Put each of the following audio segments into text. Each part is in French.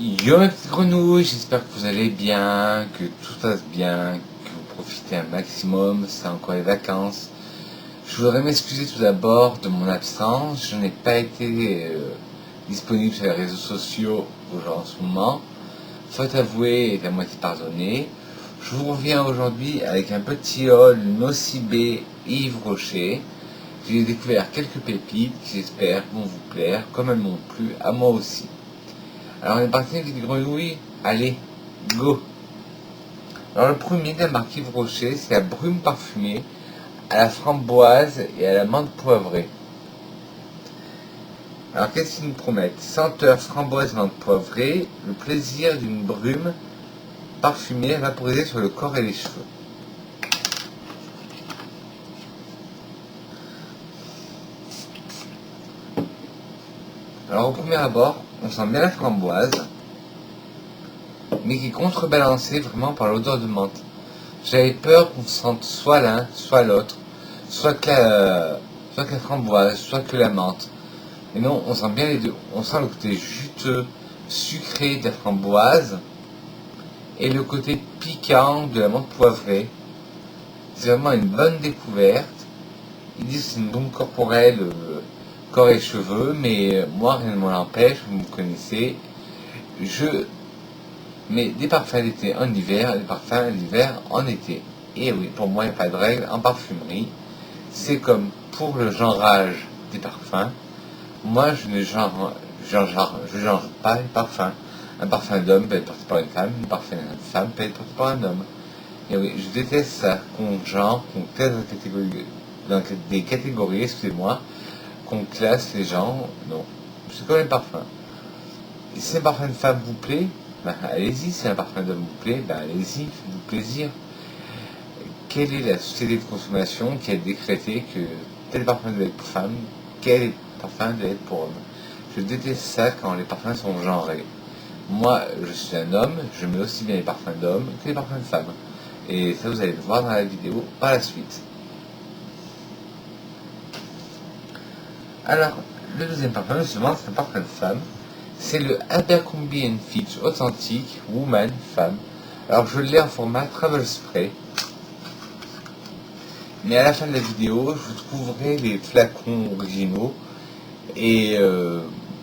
Yo mes petites grenouilles, j'espère que vous allez bien, que tout se passe bien, que vous profitez un maximum, c'est encore les vacances. Je voudrais m'excuser tout d'abord de mon absence, je n'ai pas été disponible sur les réseaux sociaux en ce moment. Faute avouée est à moitié pardonnée. Je vous reviens aujourd'hui avec un petit haul Nocibé Yves Rocher. J'ai découvert quelques pépites qui j'espère vont vous plaire, comme elles m'ont plu à moi aussi. Alors on est parti avec les grenouilles, allez, go. Alors le premier de la marque Yves Rocher, c'est la brume parfumée à la framboise et à la menthe poivrée. Alors qu'est-ce qu'ils nous promettent? Senteur framboise menthe poivrée, le plaisir d'une brume parfumée vaporisée sur le corps et les cheveux. Alors au premier abord, on sent bien la framboise, mais qui est contrebalancée vraiment par l'odeur de menthe. J'avais peur qu'on sente soit l'un, soit l'autre, soit que la framboise, soit que la menthe. Mais non, on sent bien les deux. On sent le côté juteux, sucré de la framboise et le côté piquant de la menthe poivrée. C'est vraiment une bonne découverte. Ils disent que c'est une brume corporelle, corps et cheveux, mais moi rien ne m'en empêche, vous me connaissez. Je mets des parfums d'été en hiver, des parfums d'hiver en été. Et oui, pour moi il n'y a pas de règle en parfumerie. C'est comme pour le genrage des parfums. Moi je ne genre pas les parfums. Un parfum d'homme peut être porté par une femme, un parfum de femme peut être porté par un homme. Et oui, je déteste ça, qu'on genre, qu'on classe dans des catégories, excusez-moi, qu'on classe les gens. Non, c'est comme les parfums. Et si un parfum de femme vous plaît, ben, allez-y. Si un parfum d'homme vous plaît, ben, allez-y, faites-vous plaisir. Quelle est la société de consommation qui a décrété que tel parfum doit être pour femme, quel parfum doit être pour homme? Je déteste ça quand les parfums sont genrés. Moi, je suis un homme, je mets aussi bien les parfums d'hommes que les parfums de femmes. Et ça, vous allez le voir dans la vidéo par la suite. Alors, le deuxième parfum, justement, c'est un parfum de femme. C'est le Abercrombie & Fitch authentique Woman Femme. Alors, je l'ai en format Travel Spray. Mais à la fin de la vidéo, je vous trouverai les flacons originaux. Et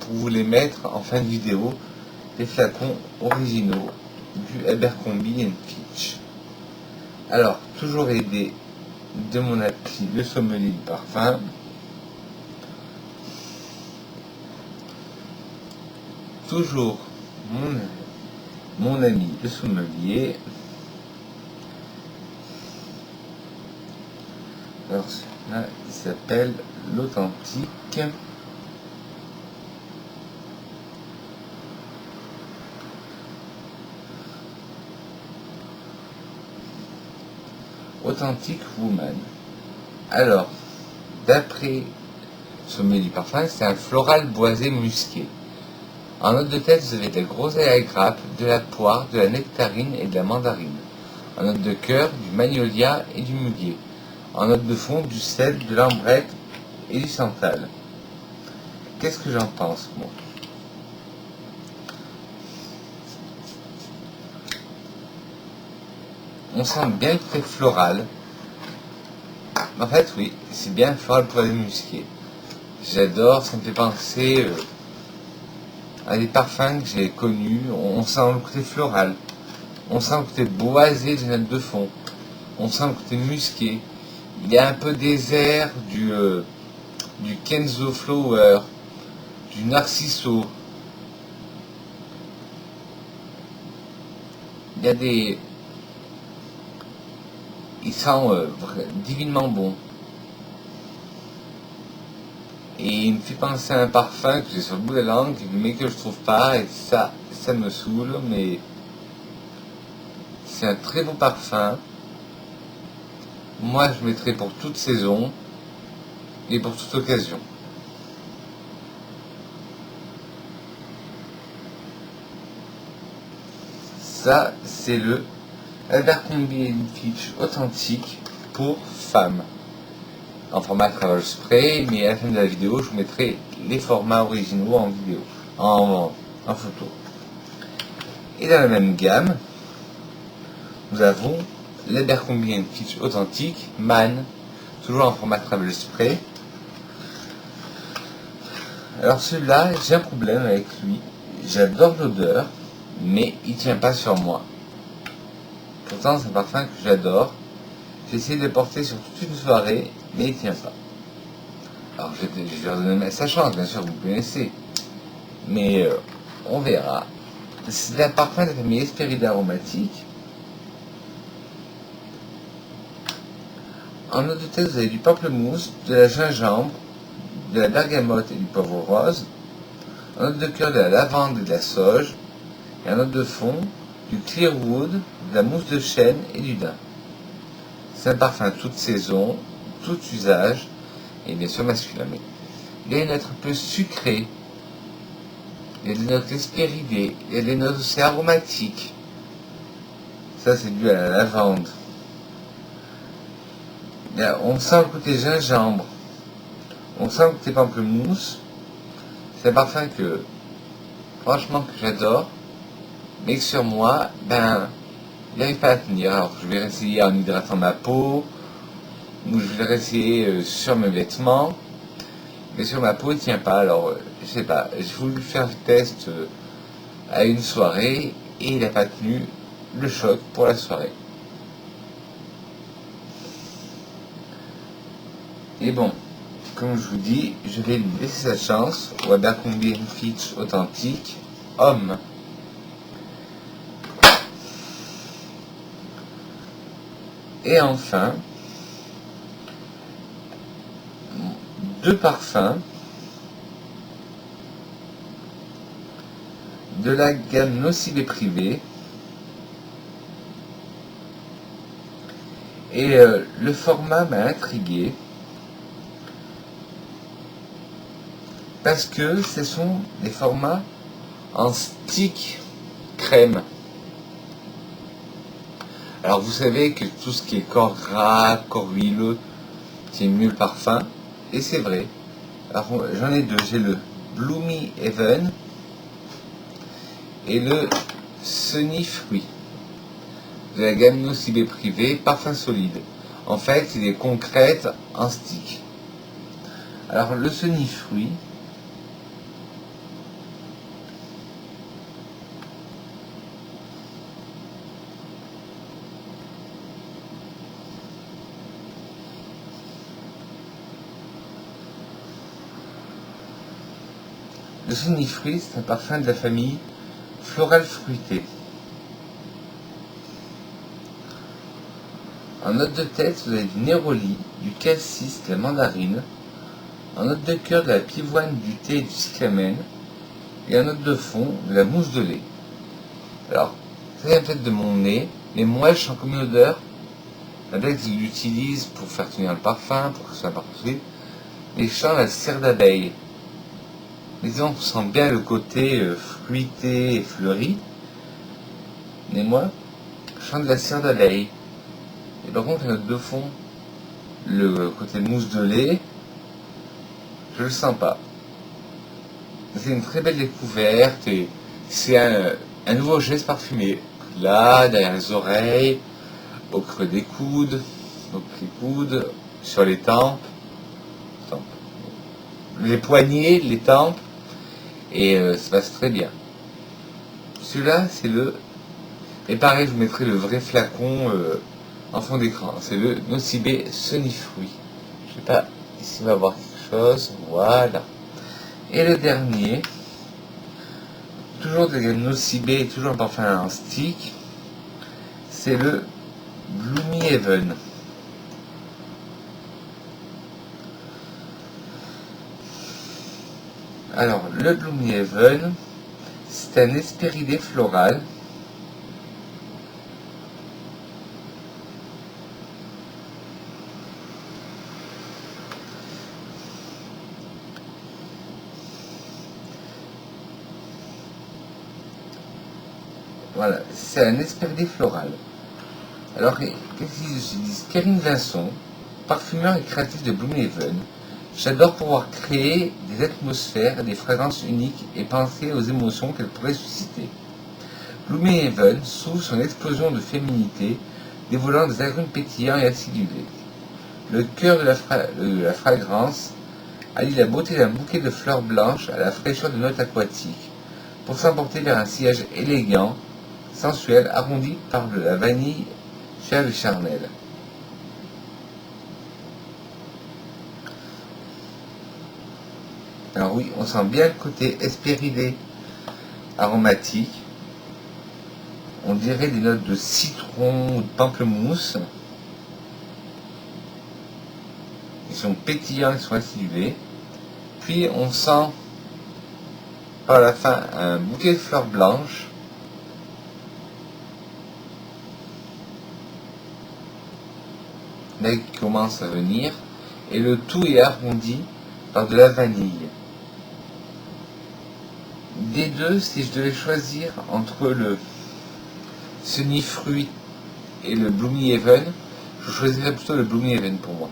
pour vous les mettre en fin de vidéo, les flacons originaux du Abercrombie & Fitch. Alors, toujours aidé de mon appli Le Sommelier du Parfum. Toujours mon ami Le Sommelier. Alors, celui-là, il s'appelle l'Authentique. Authentique Woman. Alors, d'après Sommelier du Parfum, c'est un floral boisé musqué. En note de tête, vous avez de la groseille à grappe, de la poire, de la nectarine et de la mandarine. En note de cœur, du magnolia et du muguet. En note de fond, du sel, de l'ambrette et du santal. Qu'est-ce que j'en pense, moi? On sent bien le côté floral. En fait, oui, c'est bien floral poisé musqué. J'adore, ça me fait penser à des parfums que j'ai connus. On sent le côté floral. On sent le côté boisé des notes de fond. On sent le côté musqué. Il y a un peu des airs du Kenzo Flower, du Narciso. Il y a des... Il sent divinement bon. Et il me fait penser à un parfum que j'ai sur le bout de la langue, mais que je trouve pas, et ça me saoule, mais c'est un très beau parfum. Moi, je mettrais pour toute saison et pour toute occasion. Ça, c'est le Abercrombie & Fitch authentique pour femmes. En format Travel Spray, mais à la fin de la vidéo, je vous mettrai les formats originaux en vidéo, en photo. Et dans la même gamme, nous avons l'Abercrombie & Fitch authentique, Man, toujours en format travel spray. Alors celui-là, j'ai un problème avec lui. J'adore l'odeur, mais il tient pas sur moi. Pourtant, c'est un parfum que j'adore. J'ai essayé de le porter sur toute une soirée, mais il tient pas. Alors je vais leur donner sa chance, bien sûr, vous connaissez. Mais on verra. C'est un parfum de la famille Hesperida aromatique. En eau de tête, vous avez du pamplemousse, de la gingembre, de la bergamote et du poivre rose. En note de cœur, de la lavande et de la sauge. Et en note de fond, du clearwood, de la mousse de chêne et du daim. C'est un parfum toute saison, tout usage, et bien sûr masculin. Mais il y a une note un peu sucrée, il y a des notes hespéridées, il y a des notes aussi aromatiques. Ça, c'est dû à la lavande. On sent le côté gingembre, on sent le côté pamplemousse. C'est un parfum que, franchement, que j'adore, mais que sur moi, il n'arrive pas à tenir. Alors, je vais essayer en hydratant ma peau, ou je vais essayer sur mes vêtements, mais sur ma peau, il ne tient pas. Alors, je sais pas, j'ai voulu faire le test à une soirée, et il n'a pas tenu le choc pour la soirée. Et bon, comme je vous dis, je vais lui laisser sa chance au Abercrombie & Fitch authentique homme. Et enfin, deux parfums de la gamme Nocibé Privé. Et le format m'a intrigué parce que ce sont des formats en stick crème. Alors vous savez que tout ce qui est corps gras, corps huileux, c'est mieux le parfum, et c'est vrai. Alors j'en ai deux, j'ai le Bloomy Heaven et le Sunny Fruit de la gamme Nocibé Privé, parfum solide. En fait, c'est des concrètes en stick. Alors le Sunny Fruit, le Sunny Fruit, c'est un parfum de la famille floral fruité. En note de tête, vous avez du néroli, du cassis, de la mandarine. En note de cœur, de la pivoine, du thé et du cyclamen. Et en note de fond, de la mousse de lait. Alors, ça vient peut-être de mon nez, mais moi, je sens comme une odeur. La blague, je l'utilise pour faire tenir le parfum, pour que ce soit un parfum solide. Mais je sens la cire d'abeille. Mais disons, on sent bien le côté fruité et fleuri. Mais moi, je sens de la cire d'abeille. Et par contre, la note de fond, le côté mousse de lait, je le sens pas. C'est une très belle découverte et c'est un nouveau geste parfumé. Là, derrière les oreilles, au creux des coudes, sur les tempes, les poignets, les tempes, et ça passe très bien. Celui-là, c'est le... Et pareil, je vous mettrai le vrai flacon en fond d'écran. C'est le Nocibé Sunny Fruit. Je sais pas ici on va voir quelque chose. Voilà. Et le dernier, toujours de la gamme Nocibé, toujours un parfum en stick, c'est le Bloomy Heaven. Alors, le Bloomy Heaven, c'est un hespéridé floral. Voilà, c'est un hespéridé floral. Alors, qu'est-ce qu'ils utilisent? Karine Vincent, parfumeur et créatrice de Bloomhaven. J'adore pouvoir créer des atmosphères, des fragrances uniques et penser aux émotions qu'elles pourraient susciter. Gloomhaven s'ouvre sur une explosion de féminité, dévoilant des agrumes pétillants et acidulés. Le cœur de la fragrance allie la beauté d'un bouquet de fleurs blanches à la fraîcheur de notes aquatiques, pour s'emporter vers un sillage élégant, sensuel, arrondi par de la vanille chère et charnelle. Alors oui, on sent bien le côté hespéridé aromatique. On dirait des notes de citron ou de pamplemousse. Ils sont pétillants, ils sont acidulés. Puis on sent par la fin un bouquet de fleurs blanches. Là qui commence à venir. Et le tout est arrondi par de la vanille. Des deux, si je devais choisir entre le Sunnyfruit et le Gloomhaven, je choisirais plutôt le Gloomhaven pour moi.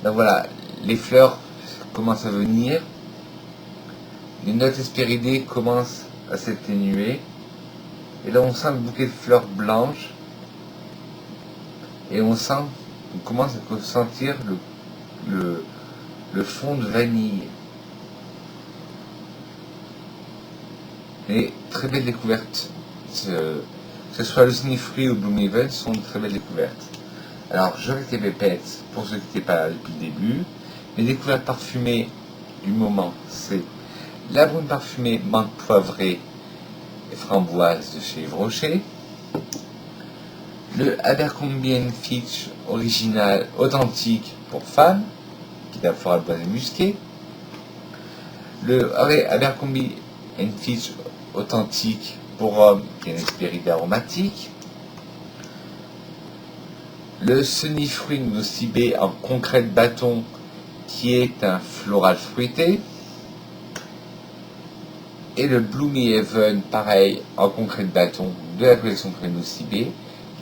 Donc voilà, les fleurs commencent à venir, les notes hespéridées commencent à s'atténuer, et là on sent le bouquet de fleurs blanches, et on commence à sentir le fond de vanille. Et très belle découverte. Que ce soit le Sunnyfruit ou le Gloomhaven, sont de très belles découvertes. Alors, je reste les pépettes pour ceux qui n'étaient pas là depuis le début. Mes découvertes parfumées du moment, c'est la brune parfumée menthe poivrée et framboise de chez Yves Rocher, le Abercrombie & Fitch original authentique pour femmes, qui est à floral boisé musqué, le Abercrombie & Fitch authentique pour hommes, qui est une hespéridé aromatique, le Sunnyfruit nocibé en concrète bâton, qui est un floral fruité, et le Gloomhaven, pareil, en concrète bâton de la collection nocibé,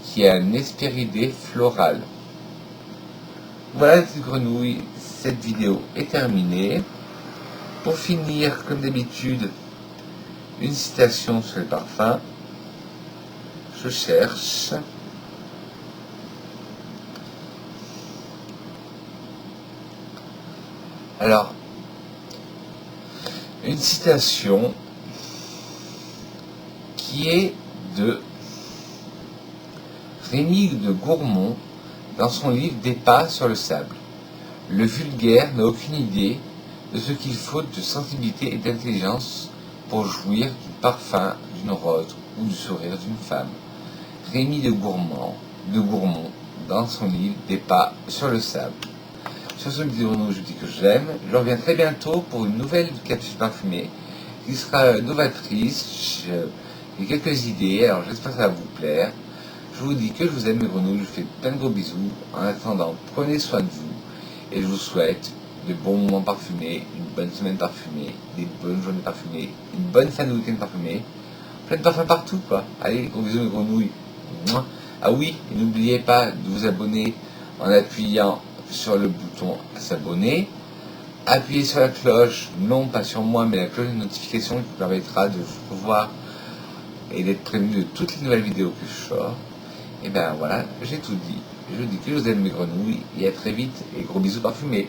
qui est un hespéridé floral. Voilà les grenouilles, cette vidéo est terminée. Pour finir, comme d'habitude, une citation sur le parfum. Je cherche. Alors, une citation qui est de Rémi de Gourmont dans son livre Des pas sur le sable. Le vulgaire n'a aucune idée de ce qu'il faut de sensibilité et d'intelligence pour jouir du parfum d'une rose ou du sourire d'une femme. Rémi de Gourmont dans son livre Des pas sur le sable. Sur ce vidéo, je vous dis que je l'aime. Je reviens très bientôt pour une nouvelle capsule parfumée qui sera novatrice. J'ai quelques idées, alors j'espère que ça va vous plaire. Je vous dis que je vous aime mes grenouilles, je vous fais plein de gros bisous. En attendant, prenez soin de vous et je vous souhaite de bons moments parfumés, une bonne semaine parfumée, des bonnes journées parfumées, une bonne fin de week-end parfumée. Plein de parfums partout quoi. Allez, gros bisous mes grenouilles. Ah oui, et n'oubliez pas de vous abonner en appuyant sur le bouton s'abonner. Appuyez sur la cloche, non pas sur moi, mais la cloche de notification qui vous permettra de voir et d'être prévenu de toutes les nouvelles vidéos que je sors. Et ben voilà, j'ai tout dit. Je dis que je vous aime mes grenouilles et à très vite et gros bisous parfumés.